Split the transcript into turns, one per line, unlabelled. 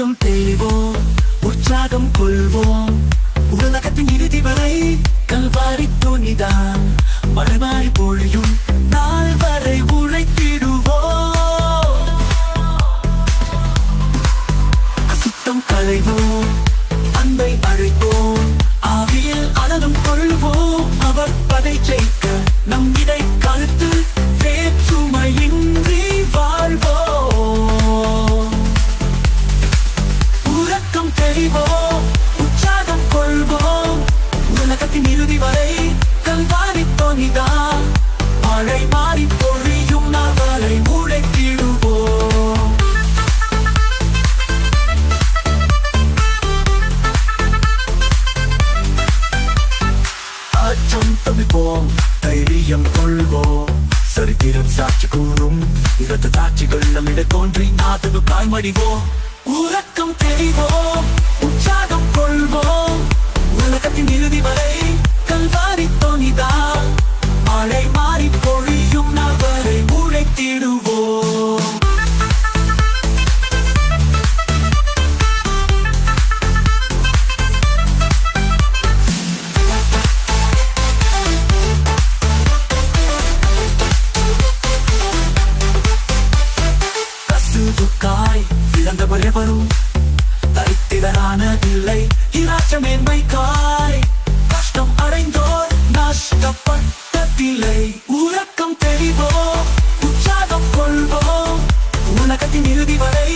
உறக்கம் தெளிவோம், உற்சாகம் கொள்வோம். உலகத்தின் இறுதி வரை கல்வாரி துணிதான். மழைமாறி பொழியும் நாள் வரை உழைத்திடுவோம். அசுத்தம் களைவோம், அன்பை அழைப்போம். ஆவியில் அனலும் கொள்வோம். அவர் படை ஜெயிக்க நம் இடை கருத்து வேற்றுமையின்றி வாழ்வோம். உறக்கம் தெளிவோம், உற்சாகம் கொள்வோம். உலகத்தின் இறுதி வரை கல்வாரி தொனிதான். மழை மாறி பொழியும் நாள் வரை உழைத்திடுவோம். அச்சம் தவிப்போம், தைரியம் கொள்வோம். சரித்திரம் சாட்சி கூறும் இரத்த சாட்சிகள் நம்மிட தோன்றி நாட்டுக்கு காய்மடிவோம். உறக்கம் தெளிவோம், உற்சாகம் கொள்வோம். உலகத்தின் இறுதி வரை கல்வாரி தொனிதான். மழை மாறி பொழியும் நாள் வரை உழைத்திடுவோம். கசுவுக்காய் இழந்தவர் எவரும் தரித்திரரானதில்லை. இராட்ச மேன்மைக்காய் கஷ்டம் அடைந்தோர் நஷ்டப்பட்டதில்லை. உறக்கம் தெளிவோம், உற்சாகம் கொள்வோம். உலகத்தின் இறுதி வரை